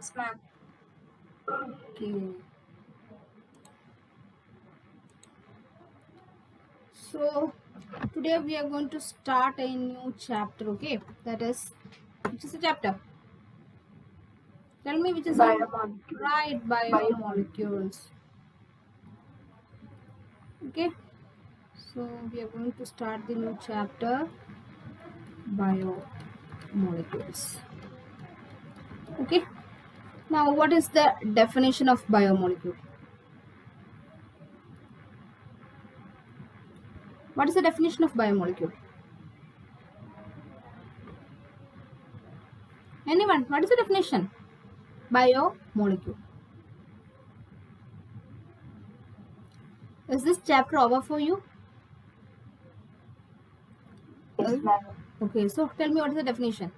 Yes, ma'am. Okay. So today we are going to start a new chapter. Okay, that is, which is a chapter? Tell me which is a Biomolecule. right biomolecules. Okay, so we are going to start the new chapter, biomolecules. Okay, now what is the definition of biomolecule? What is the definition of biomolecule? Anyone? What is the definition? Biomolecule. Is this chapter over for you? Yes, ma'am. Okay, so tell me what is the definition?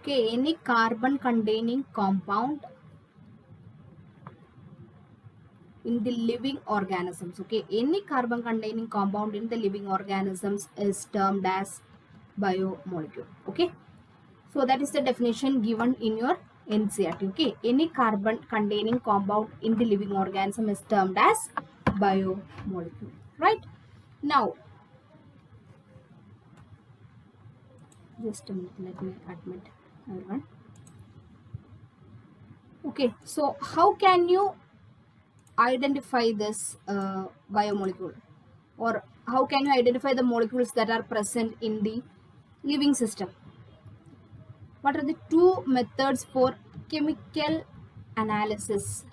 Okay, any carbon containing compound in the living organisms. Okay, any carbon containing compound in the living organisms is termed as biomolecule. Okay, so that is the definition given in your NCERT. Okay, any carbon containing compound in the living organism is termed as biomolecule. Right now, just a minute, let me admit everyone. Okay, so how can you identify this biomolecule, or how can you identify the molecules that are present in the living system? What are the two methods for chemical analysis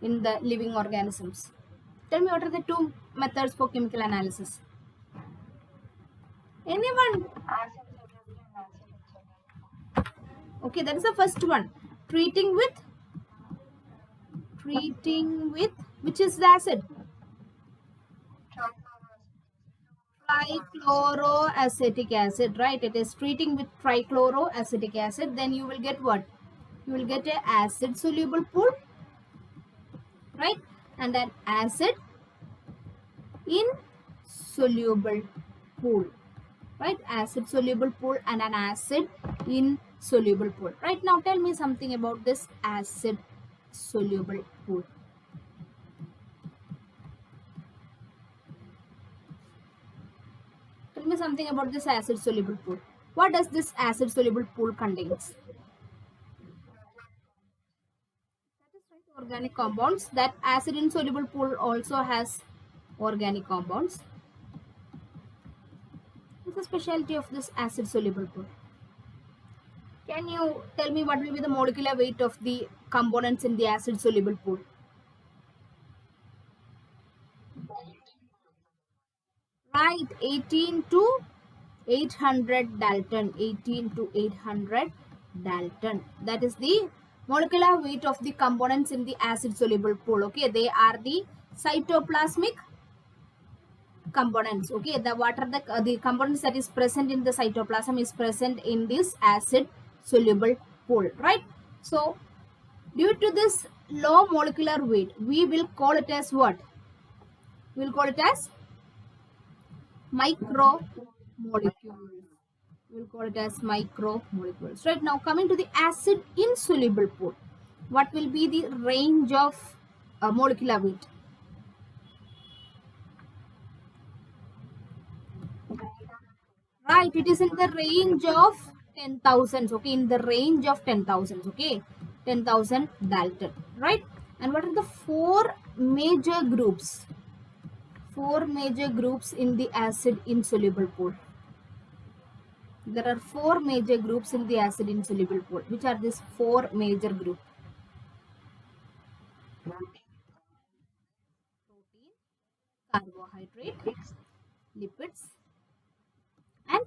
in the living organisms? Tell me, what are the two methods for chemical analysis? Anyone? Acid soluble and acid insoluble. Okay, that is the first one. Treating with which is the acid? Trichloroacetic acid, right? It is treating with trichloroacetic acid. Then you will get what? You will get a acid soluble pool, right? And an acid insoluble pool, right? Acid soluble pool and an acid insoluble pool. Right now, tell me something about this acid soluble pool. Tell me something about this acid soluble pool. What does this acid soluble pool contains? Organic compounds. That acid insoluble pool also has organic compounds. What's the specialty of this acid soluble pool? Can you tell me what will be the molecular weight of the components in the acid soluble pool? Right, 18 to 800 Dalton. 18 to 800 Dalton. That is the molecular weight of the components in the acid soluble pool. Okay, they are the cytoplasmic components. Okay, the components that is present in the cytoplasm is present in this acid soluble pool, right? So due to this low molecular weight, we will call it as what? We will call it as micromolecules. We will call it as micromolecules. Right now, coming to the acid insoluble pool, what will be the range of molecular weight? Right, it is in the range of 10,000. Okay, in the range of 10,000. Okay, 10,000 Dalton. Right, and what are the four major groups? Four major groups in the acid insoluble pool. There are four major groups in the acid insoluble pool. Which are these four major groups? Protein, carbohydrate, lipids, and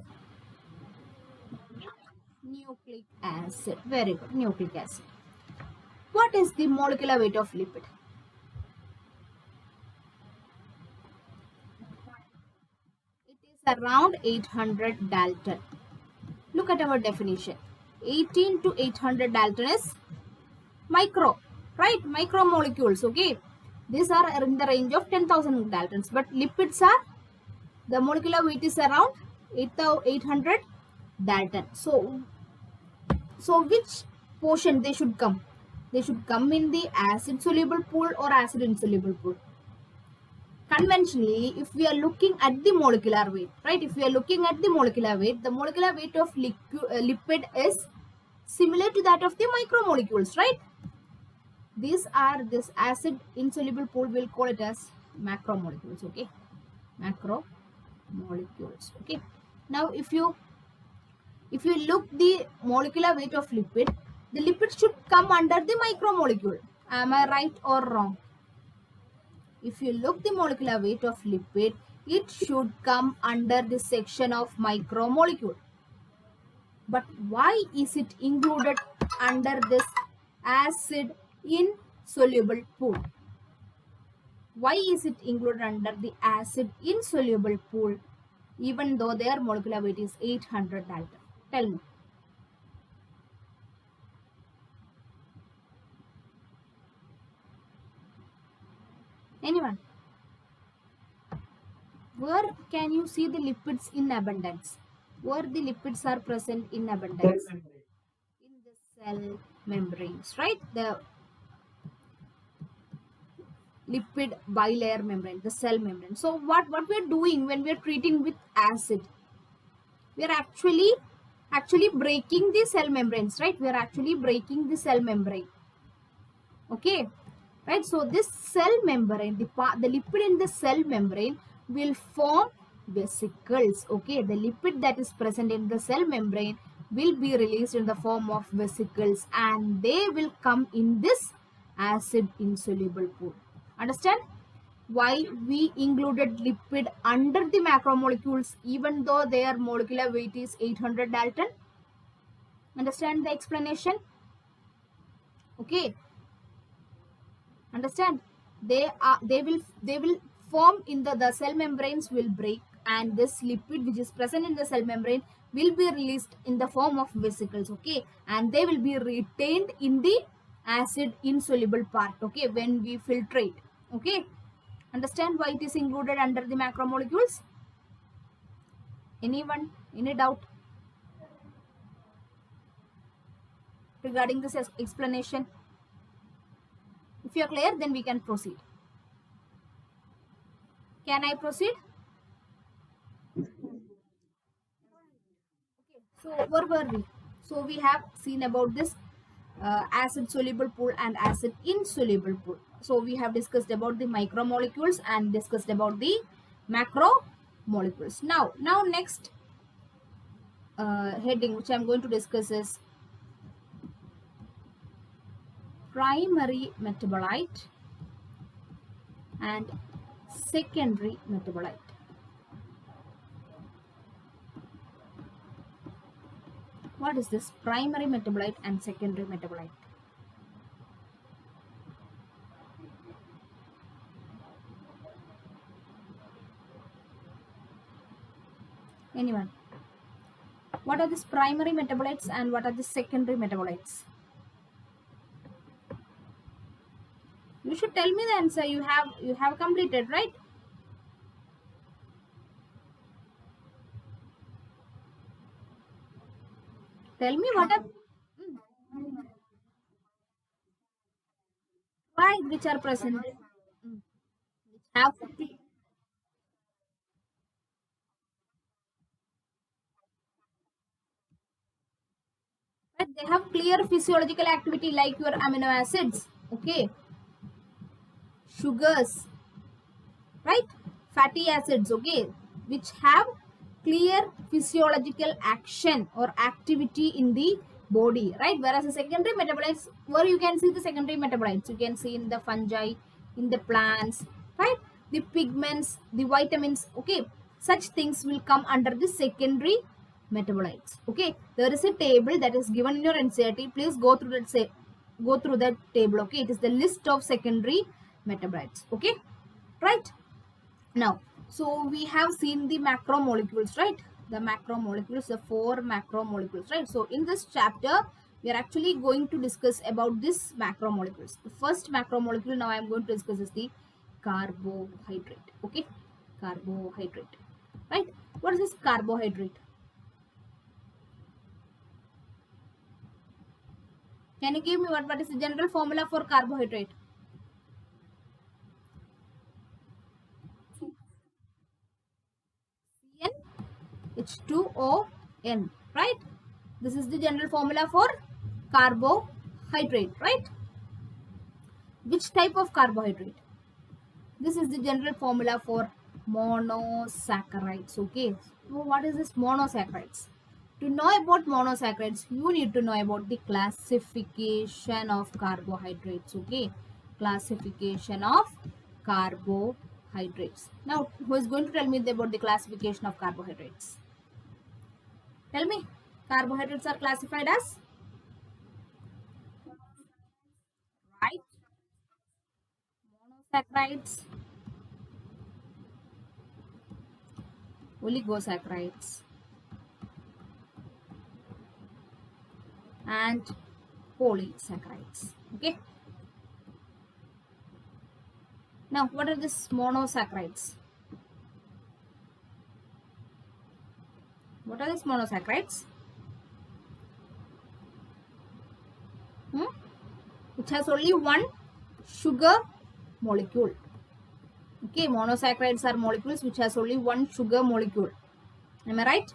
nucleic acid. Very good, nucleic acid. What is the molecular weight of lipid? It is around 800 Dalton. Look at our definition. 18 to 800 Dalton is micro, right? Micromolecules, okay? These are in the range of 10,000 daltons, but lipids are, the molecular weight is around 800 dalton. So which portion they should come? They should come in the acid soluble pool or acid insoluble pool. Conventionally, if we are looking at the molecular weight, right? If we are looking at the molecular weight of lipid is similar to that of the micromolecules, right? These are this acid insoluble pool, we'll call it as macromolecules, okay? Macromolecules, okay? Now, if you look the molecular weight of lipid, the lipid should come under the micromolecule. Am I right or wrong? If you look the molecular weight of lipid, it should come under the section of micromolecule. But why is it included under this acid insoluble pool? Why is it included under the acid insoluble pool even though their molecular weight is 800 dalton? Tell me. Anyone? Where can you see the lipids in abundance? Where the lipids are present in abundance? In the cell membranes, right? The lipid bilayer membrane, the cell membrane. So what we are doing when we are treating with acid? We are actually breaking the cell membranes, right? We are actually breaking the cell membrane. Okay, right? So this cell membrane, the lipid in the cell membrane will form vesicles. Okay, the lipid that is present in the cell membrane will be released in the form of vesicles, and they will come in this acid insoluble pool. Understand why we included lipid under the macromolecules even though their molecular weight is 800 dalton? Understand the explanation? Okay, understand? They will form in the cell membranes will break, and this lipid which is present in the cell membrane will be released in the form of vesicles, okay, and they will be retained in the acid insoluble part, okay, when we filtrate, okay. Understand why it is included under the macromolecules? Anyone? Any doubt regarding this explanation? If you are clear, then we can proceed. Can I proceed? Okay, so where were we? So we have seen about this acid soluble pool and acid insoluble pool. So we have discussed about the micromolecules and discussed about the macromolecules. Now next heading which I am going to discuss is primary metabolite and secondary metabolite. What is this primary metabolite and secondary metabolite? Anyone? What are these primary metabolites and what are the secondary metabolites? You should tell me the answer. You have completed, right? Tell me what are right which are present, which have right, they have clear physiological activity like your amino acids, okay, sugars, right, fatty acids, okay, which have clear physiological action or activity in the body, right? Whereas the secondary metabolites, where you can see the secondary metabolites, you can see in the fungi, in the plants, right? The pigments, the vitamins, okay, such things will come under the secondary metabolites, okay. There is a table that is given in your NCERT. Please go through that table, okay. It is the list of secondary metabolites, okay, right? Now, so we have seen the macromolecules, right? The macromolecules, the 4 macromolecules, right? So in this chapter, we are actually going to discuss about this macromolecules. The first macromolecule now I am going to discuss is the carbohydrate. Okay, carbohydrate, right? What is this carbohydrate? Can you give me what is the general formula for carbohydrate? CnH2ON, right? This is the general formula for carbohydrate, right? Which type of carbohydrate? This is the general formula for monosaccharides. Okay, so what is this monosaccharides? To know about monosaccharides, you need to know about the classification of carbohydrates. Okay, classification of carbohydrates. Now, who is going to tell me about the classification of carbohydrates? Tell me, carbohydrates are classified as, right, monosaccharides, oligosaccharides, and polysaccharides. Okay. Now, what are these monosaccharides? What are these monosaccharides? Which has only one sugar molecule. Okay, monosaccharides are molecules which has only one sugar molecule. Am I right?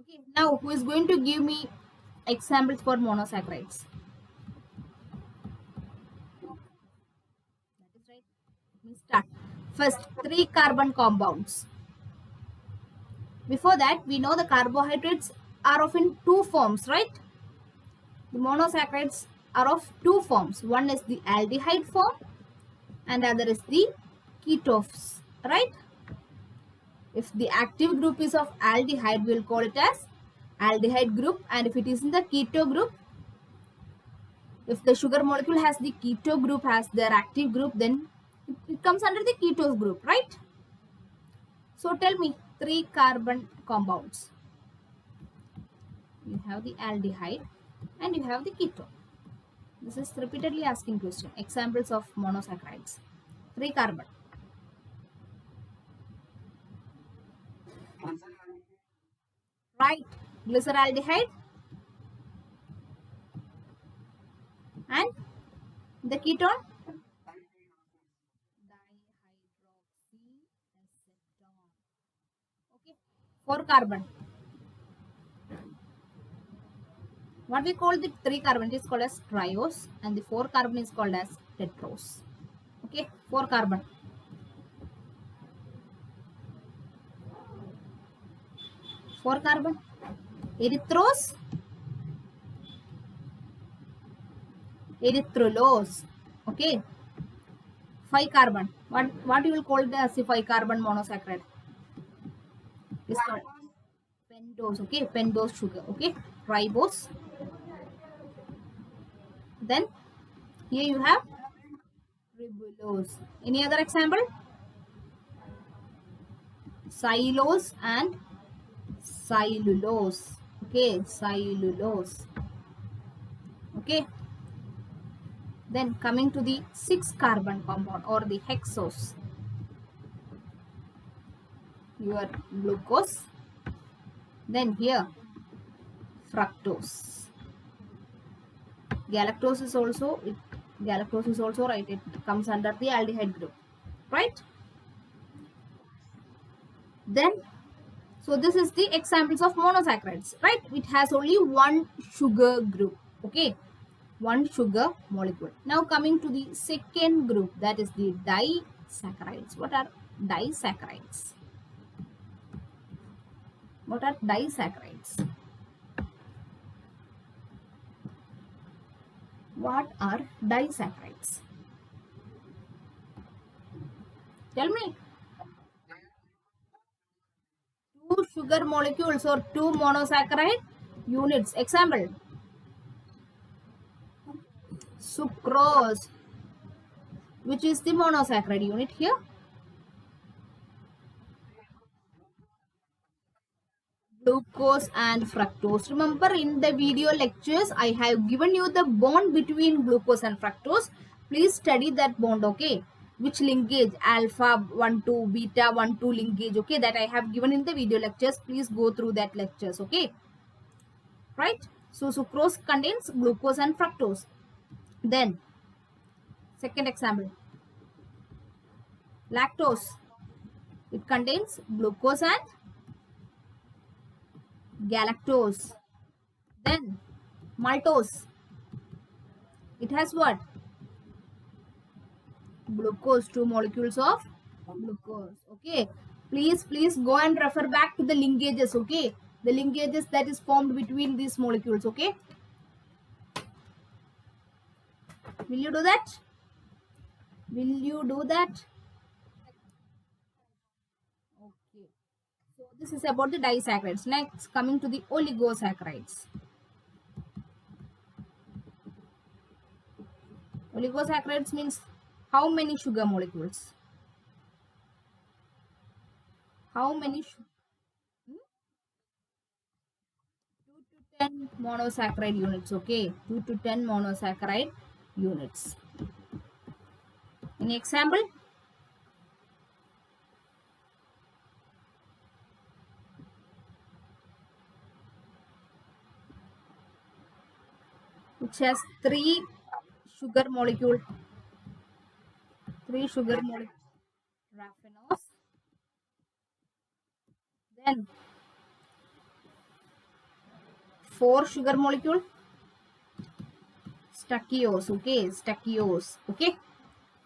Okay, now who is going to give me examples for monosaccharides? That is right. Let me start. First, 3 carbon compounds. Before that, we know the carbohydrates are of in 2 forms, right? The monosaccharides are of 2 forms. One is the aldehyde form and the other is the ketones, right? If the active group is of aldehyde, we will call it as aldehyde group, and if it is in the keto group, if the sugar molecule has the keto group as their active group, then it comes under the ketose group, right? So tell me 3 carbon compounds. You have the aldehyde and you have the ketone. This is repeatedly asking question. Examples of monosaccharides. 3 carbon. Right. Glyceraldehyde and the ketone dihydroxyacetone. Okay. 4 carbon. What we call the 3 carbon is called as triose and the 4 carbon is called as tetrose. Okay. 4 carbon. 4 carbon. Erythrose. Erythrulose. Okay. 5 carbon. What you will call it as the 5 carbon monosaccharide? Is called pentose. Okay. Pentose sugar. Okay. Ribose. Then here you have ribulose. Any other example? Xylose and cellulose. Okay. Cellulose. Okay. Then coming to the 6 carbon compound or the hexose. Your glucose. Then here fructose. Galactose is also right. It comes under the aldehyde group, right? Then so this is the examples of monosaccharides, right? It has only one sugar group. Okay, one sugar molecule. Now coming to the second group, that is the disaccharides. What are disaccharides? What are disaccharides? What are disaccharides? Tell me. 2 sugar molecules or 2 monosaccharide units. Example. Sucrose. Which is the monosaccharide unit here? glucose and fructose. Remember, in the video lectures, I have given you the bond between glucose and fructose. Please study that bond, okay? Which linkage, alpha 1 2, beta 1 2 linkage, okay? That I have given in the video lectures. Please go through that lectures, okay? Right? So, sucrose contains glucose and fructose. Then, second example, lactose. It contains glucose and galactose. Then maltose. It has what? Glucose, 2 molecules of glucose. Okay. Please go and refer back to the linkages. Okay. The linkages that is formed between these molecules. Okay. Will you do that? Will you do that? Okay. So this is about the disaccharides. Next, coming to the oligosaccharides. Oligosaccharides means how many sugar molecules? How many? 2 to 10 monosaccharide units. Okay, 2 to 10 monosaccharide units. Any example? Which has 3 sugar molecule. 3 sugar molecule. Raffinose. Then 4 sugar molecule. Stachyose. Okay, stachyose. Okay,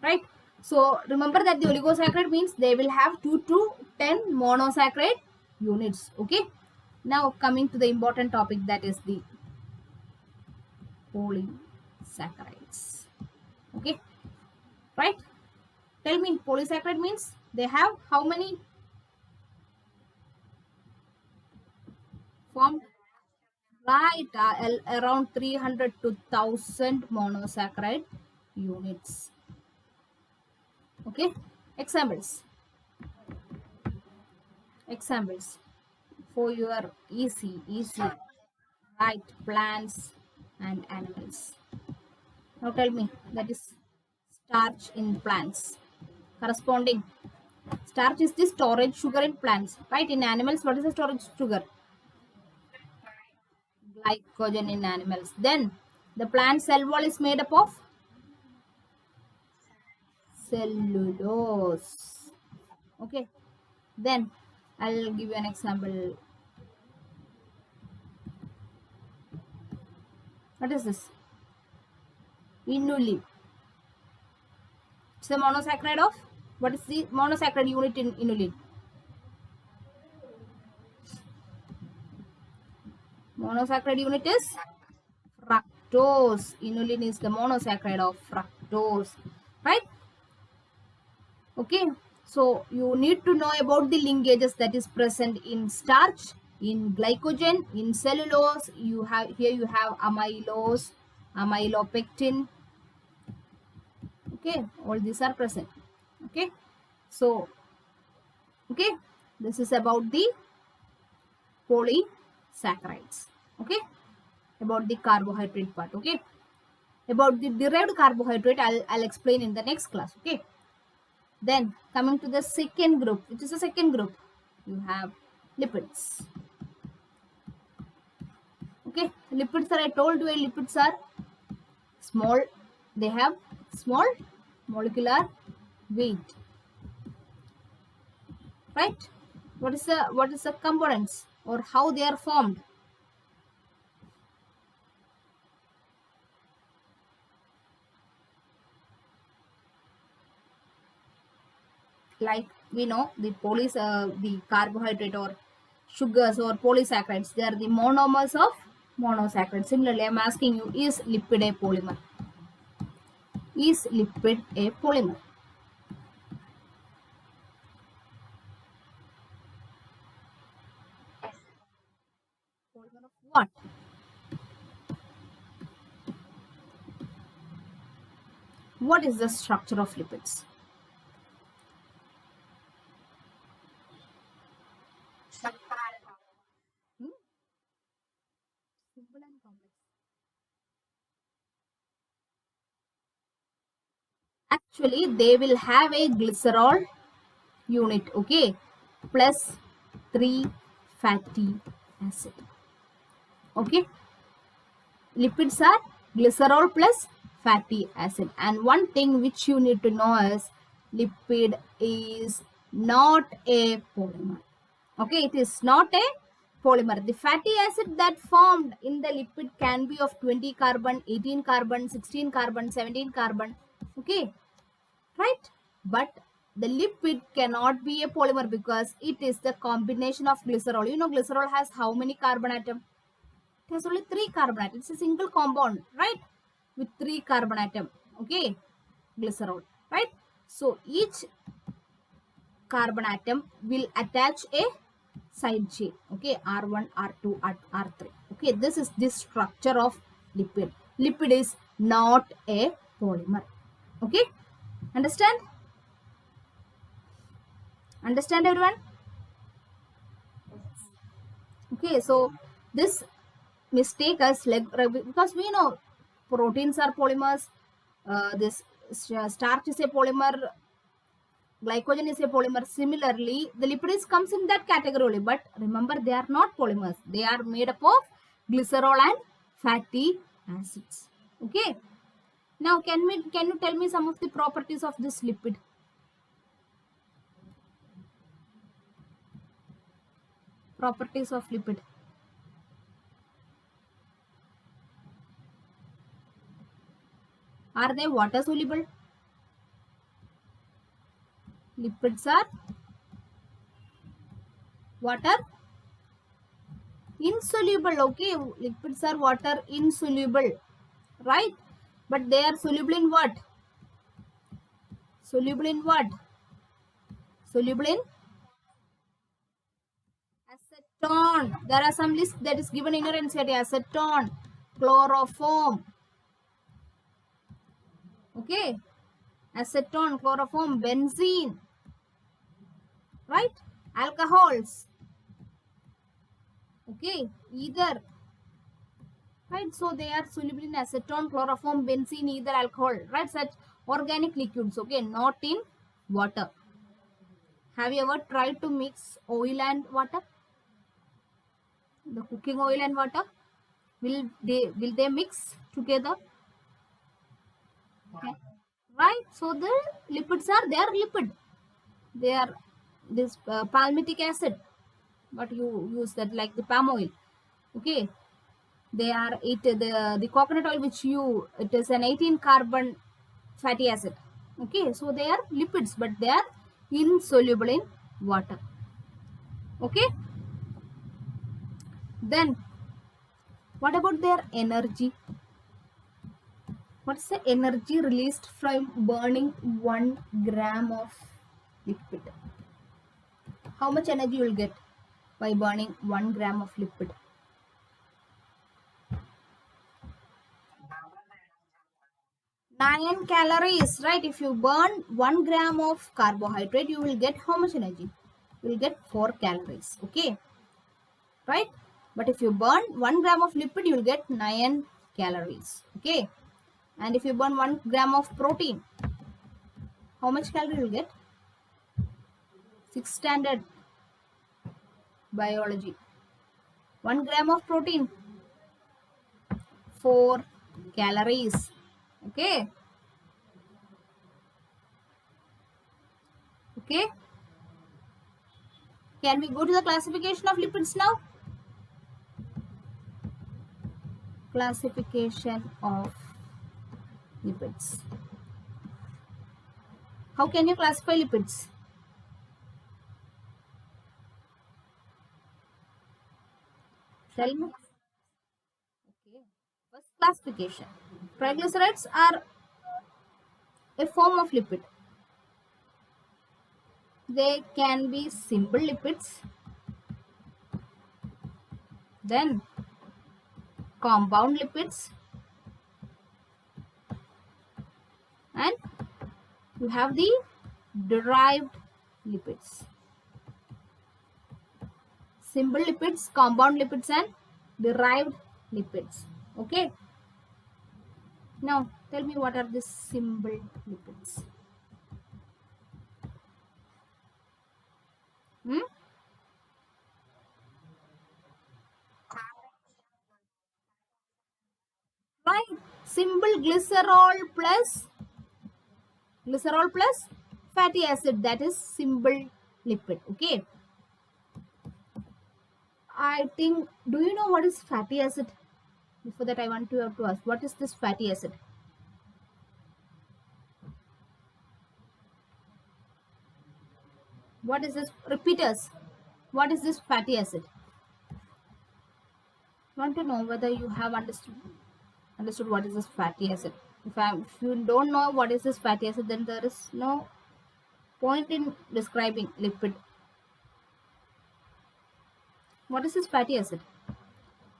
right? So remember that the oligosaccharide means they will have 2 to 10 monosaccharide units. Okay. Now coming to the important topic, that is the polysaccharides. Okay, right? Tell me, polysaccharide means they have how many formed? Right, around 300 to 1000 monosaccharide units. Okay, examples for your easy, right? Plants and animals. Now tell me, that is starch in plants. Corresponding starch is the storage sugar in plants, right? In animals, what is the storage sugar? Glycogen in animals. Then the plant cell wall is made up of cellulose. Okay, then I'll give you an example. What is this? Inulin. It's the monosaccharide of, what is the monosaccharide unit in inulin? Monosaccharide unit is fructose. Inulin is the monosaccharide of fructose, right? Okay, so you need to know about the linkages that is present in starch, in glycogen, in cellulose. You have amylose, amylopectin. Okay, all these are present. Okay, so okay, this is about the polysaccharides. Okay, about the carbohydrate part. Okay, about the derived carbohydrate I'll explain in the next class. Okay, then coming to the second group, which is the second group, you have lipids. Okay, lipids are, I told you, lipids are small, they have small molecular weight, right? What is the components or how they are formed? Like we know the the carbohydrate or sugars or polysaccharides, they are the monomers of monosaccharides. Similarly, I'm asking you, is lipid a polymer? Is lipid a polymer? Polymer of what? What is the structure of lipids? Actually, they will have a glycerol unit, okay, plus 3 fatty acid. Okay, lipids are glycerol plus fatty acid. And one thing which you need to know is lipid is not a polymer. Okay, it is not a polymer. The fatty acid that formed in the lipid can be of 20 carbon, 18 carbon, 16 carbon, 17 carbon. Okay, right? But the lipid cannot be a polymer because it is the combination of glycerol. You know, glycerol has how many carbon atom? It has only 3 carbon atoms. It's a single compound, right? With 3 carbon atom. Okay, glycerol, right? So each carbon atom will attach a side chain. Okay, R1, R2, R3. Okay, this is the structure of lipid. Lipid is not a polymer. Okay, understand? Understand, everyone? Okay, so this mistake us like because we know proteins are polymers, this starch is a polymer, glycogen is a polymer. Similarly, the lipids comes in that category only, but remember they are not polymers. They are made up of glycerol and fatty acids. Okay, now can you tell me some of the properties of this lipid? Properties of lipid. Are they water soluble? Lipids are water insoluble. Okay, lipids are water insoluble, right? But they are soluble in what? Soluble in what? Soluble in acetone. There are some lists that is given in your NCERT. Acetone, chloroform. Okay, acetone, chloroform, benzene, right? Alcohols. Okay, either, right? So they are soluble in acetone, chloroform, benzene, either alcohol, right? Such organic liquids. Okay, not in water. Have you ever tried to mix oil and water? The cooking oil and water? Will they mix together? Okay. Right? So the lipids are they are lipid. They are this palmitic acid. But you use that like the palm oil. Okay. They are the coconut oil which you it is an 18 carbon fatty acid. Okay. So they are lipids, but they are insoluble in water. Okay. Then what about their energy? What's the energy released from burning 1 gram of liquid? How much energy you will get by burning 1 gram of liquid? 9 calories, right? If you burn 1 gram of carbohydrate, you will get how much energy? You will get 4 calories, okay? Right? But if you burn 1 gram of lipid, you will get 9 calories, okay? And if you burn 1 gram of protein, how much calorie you will get? 6th standard biology. 1 gram of protein, 4 calories, okay? Okay, can we go to the classification of lipids now? Classification of lipids. How can you classify lipids? Tell me. Okay. First classification. Triglycerides are a form of lipid. They can be simple lipids, then compound lipids, and you have the derived lipids. Simple lipids, compound lipids, and derived lipids. Okay. Now tell me what are these simple lipids? Hmm? Right, simple glycerol plus fatty acid, that is simple lipid. Okay, I think, do you know what is fatty acid? Before that I want to have to ask, what is this fatty acid? What is this? Repeaters, what is this fatty acid? I want to know whether you have understood what is this fatty acid. If you don't know what is this fatty acid, then there is no point in describing lipid. What is this fatty acid?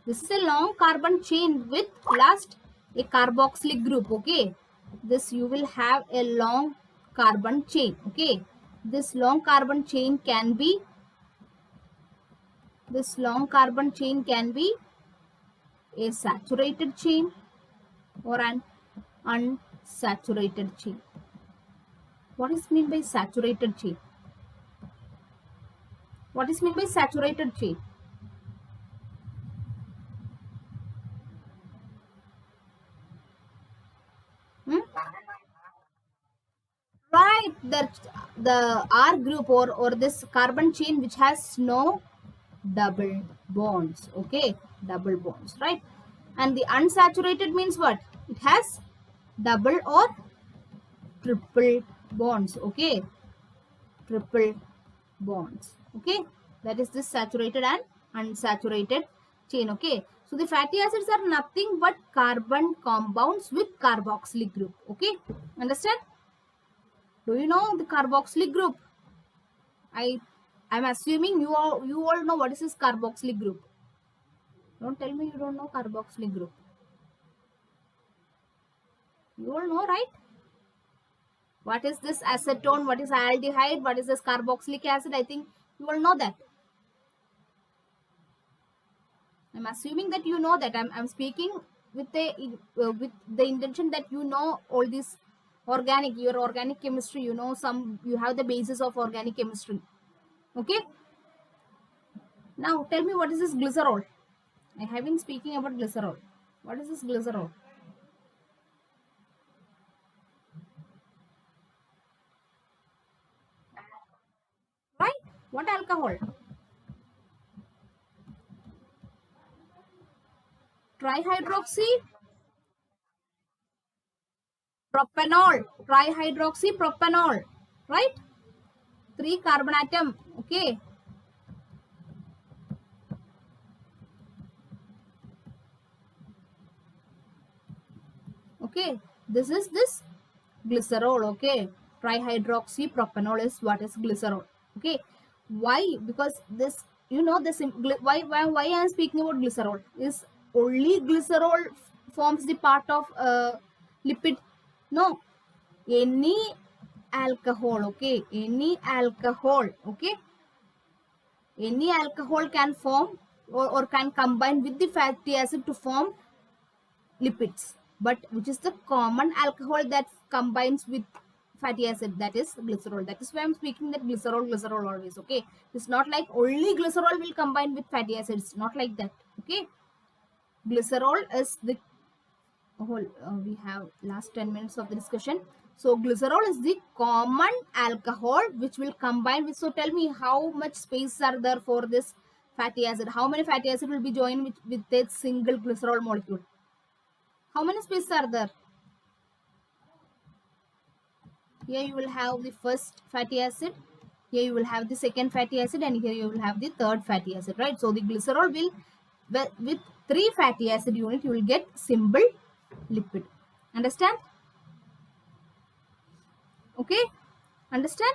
This is a long carbon chain with last a carboxylic group. Okay, this you will have a long carbon chain. Okay, this long carbon chain can be a saturated chain or an unsaturated chain. What is mean by saturated chain? What is mean by saturated chain? Hmm? Right, the R group or this carbon chain which has no double bonds. Okay, double bonds, right? And the unsaturated means what? It has double or triple bonds. Okay, triple bonds. Okay, that is this saturated and unsaturated chain. Okay, so the fatty acids are nothing but carbon compounds with carboxylic group. Okay, understand? Do you know the carboxylic group? I'm assuming you all know what is this carboxylic group. Don't tell me you don't know carboxylic group. You all know, right? What is this acetone? What is aldehyde? What is this carboxylic acid? I think you all know that. I'm assuming that you know that. I'm speaking with the intention that you know all this your organic chemistry. You have the basis of organic chemistry. Okay. Now tell me, what is this glycerol? I have been speaking about glycerol. What is this glycerol? Right? What alcohol? Trihydroxy propanol. Trihydroxy propanol. Right? Three carbon atom. Okay. Okay. This is this glycerol. Okay. Trihydroxy propanol is what is glycerol. Okay. Why? Because this, this why I am speaking about glycerol is only glycerol forms the part of lipid. No, any alcohol. Okay, any alcohol can form or can combine with the fatty acid to form lipids, but which is the common alcohol that combines with fatty acid, that is glycerol. That is why I'm speaking that glycerol always. Okay, it's not like only glycerol will combine with fatty acids, not like that. Okay, glycerol is the whole we have last 10 minutes of the discussion. So glycerol is the common alcohol which will combine with, so tell me how much space are there for this fatty acid? How many fatty acid will be joined with a single glycerol molecule? How many spaces are there? Here you will have the first fatty acid, here you will have the second fatty acid, and here you will have the third fatty acid, right? So the glycerol will, with three fatty acid unit, you will get simple lipid. Understand? Okay, understand?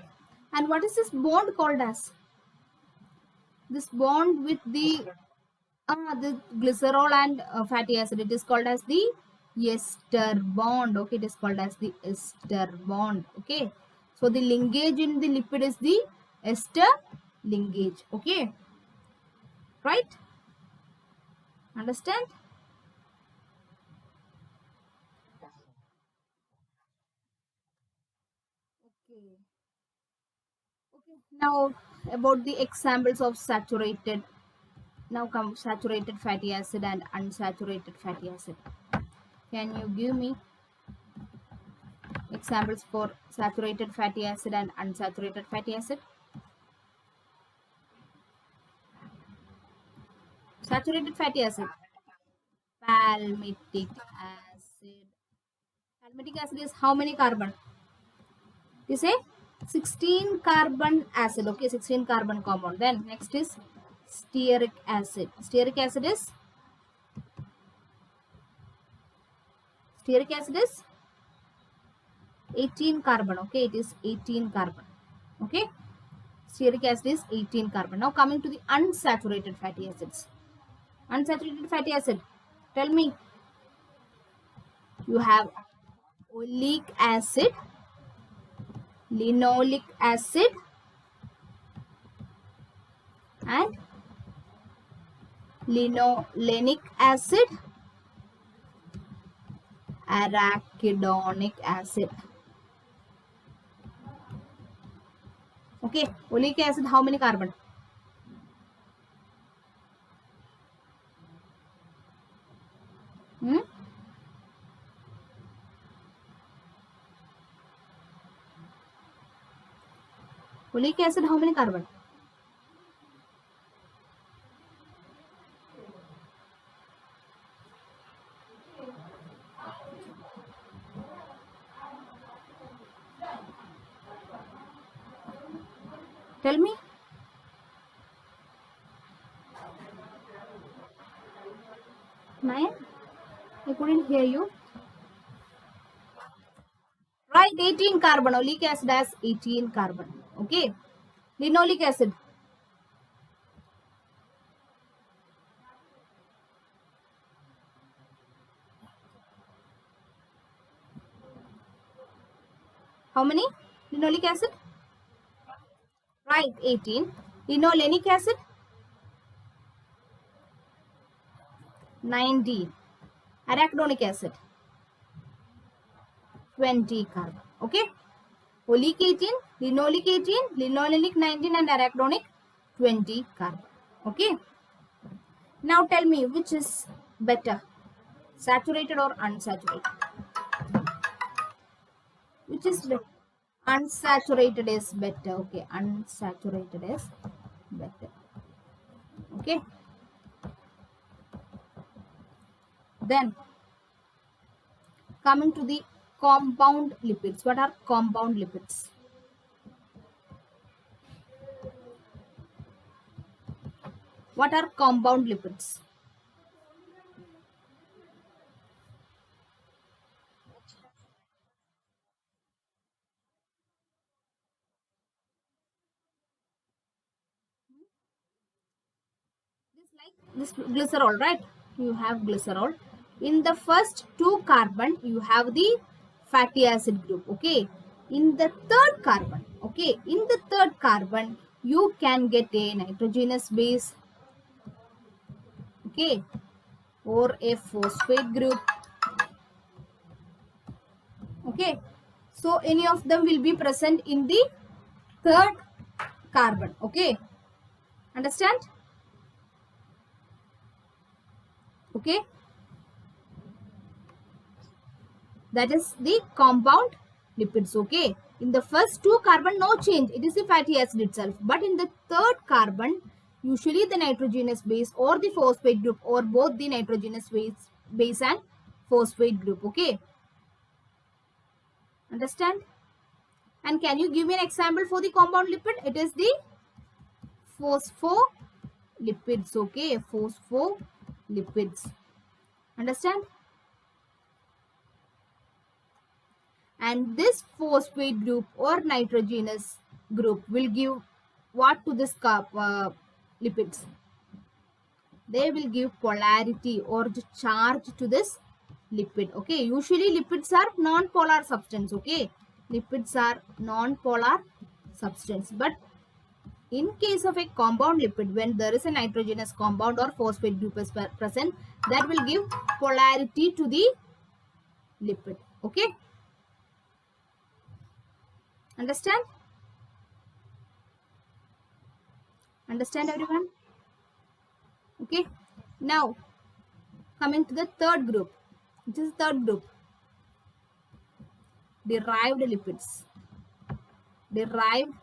And what is this bond called as? This bond with the glycerol and fatty acid, it is called as the ester bond. Okay, it is called as the ester bond. Okay, so the linkage in the lipid is the ester linkage. Okay, right? Understand? Okay. Okay. Now about the examples of saturated. Now come saturated fatty acid and unsaturated fatty acid. Can you give me examples for saturated fatty acid and unsaturated fatty acid? Saturated fatty acid. Palmitic acid. Palmitic acid is how many carbon? You say 16 carbon acid. Okay, 16 carbon compound. Then next is stearic acid. Stearic acid is 18 carbon. Okay, it is 18 carbon. Okay, stearic acid is 18 carbon. Now coming to the unsaturated fatty acids. Unsaturated fatty acid. Tell me, you have oleic acid, linoleic acid, and linolenic acid, arachidonic acid. Okay, oleic acid, how many carbon? Oleic acid, how many carbon? Tell me. Nine? I couldn't hear you. Right, 18 carbon. Oleic acid has 18 carbon. Okay. Linoleic acid. How many? Linoleic acid? Right, 18. Linolenic acid? 19. Arachidonic acid? 20 carbon. Okay. Oleic 18, linoleic 18, linolenic 19 and arachidonic 20 carbon. Okay. Now tell me which is better, saturated or unsaturated? Which is better? Unsaturated is better. Okay, unsaturated is better. Okay. Then coming to the compound lipids. What are compound lipids? What are compound lipids? This glycerol, right? You have glycerol. In the first two carbon, you have the fatty acid group. Okay. In the third carbon, okay, in the third carbon, you can get a nitrogenous base, okay, or a phosphate group. Okay. So any of them will be present in the third carbon. Okay. Understand? Okay. That is the compound lipids. Okay. In the first two carbon, no change. It is the fatty acid itself. But in the third carbon, usually the nitrogenous base or the phosphate group or both the nitrogenous base and phosphate group. Okay. Understand? And can you give me an example for the compound lipid? It is the phospholipids. Okay. Phospholipids. Understand? And this phosphate group or nitrogenous group will give what to this lipids? They will give polarity or the charge to this lipid. Okay, usually lipids are non-polar substance. Okay, lipids are non-polar substance, but in case of a compound lipid, when there is a nitrogenous compound or phosphate group is present, that will give polarity to the lipid. Okay. Understand? Understand everyone? Okay. Now coming to the third group. Which is the third group? Derived lipids. Derived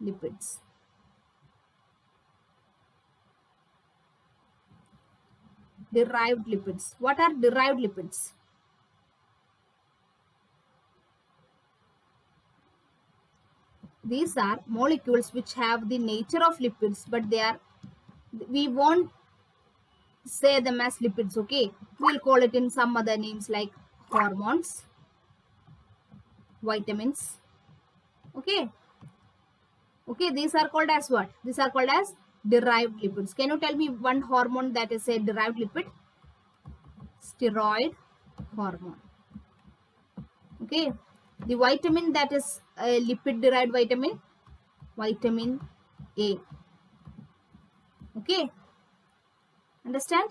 lipids. Derived lipids. What are derived lipids? These are molecules which have the nature of lipids, but we won't say them as lipids, okay? We'll call it in some other names like hormones, vitamins, okay? Okay, these are called as what? These are called as derived lipids. Can you tell me one hormone that is a derived lipid? Steroid hormone. Okay, the vitamin that is a lipid derived vitamin, vitamin A. Okay, understand?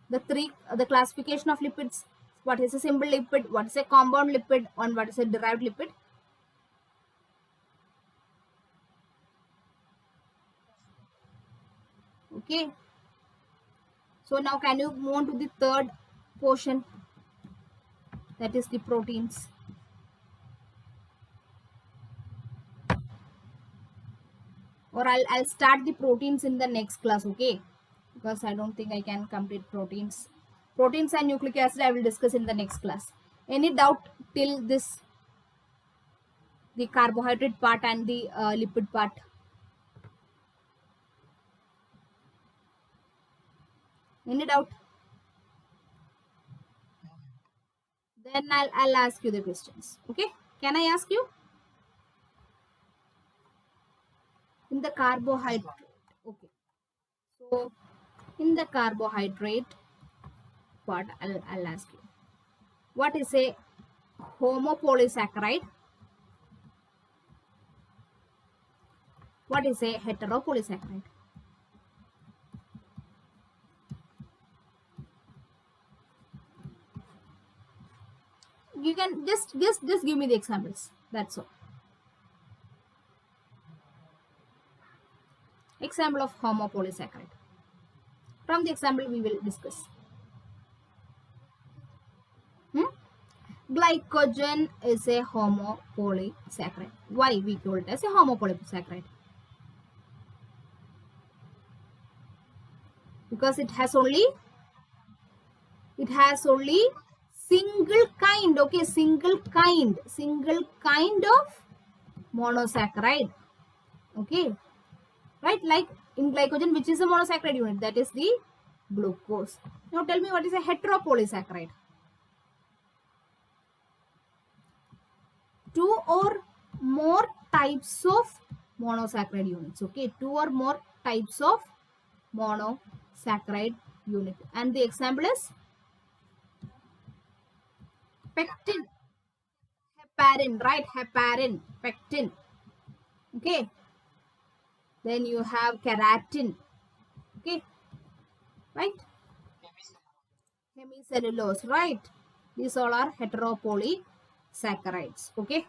The classification of lipids. What is a simple lipid? What is a compound lipid? And what is a derived lipid? Okay. So now can you move on to the third portion? That is the proteins. Or I'll start the proteins in the next class, okay? Because I don't think I can complete proteins. Proteins and nucleic acid I will discuss in the next class. Any doubt till this? The carbohydrate part and the lipid part? Any doubt? Then I'll ask you the questions. Okay? Can I ask you? In the carbohydrate. Okay. So in the carbohydrate part, I'll ask you. What is a homopolysaccharide? What is a heteropolysaccharide? You can just give me the examples. That's all. Example of homopolysaccharide. From the example we will discuss. Glycogen is a homopolysaccharide. Why we call it as a homopolysaccharide? Because it has only single kind, okay, single kind of monosaccharide, okay, right? Like in glycogen, which is a monosaccharide unit? That is the glucose. Now tell me, what is a heteropolysaccharide? Two or more types of monosaccharide units, okay, two or more types of monosaccharide unit. And the example is pectin, heparin, right? Heparin, pectin, okay. Then you have keratin, okay, right? Hemicellulose, right? These all are heteropolysaccharides, okay.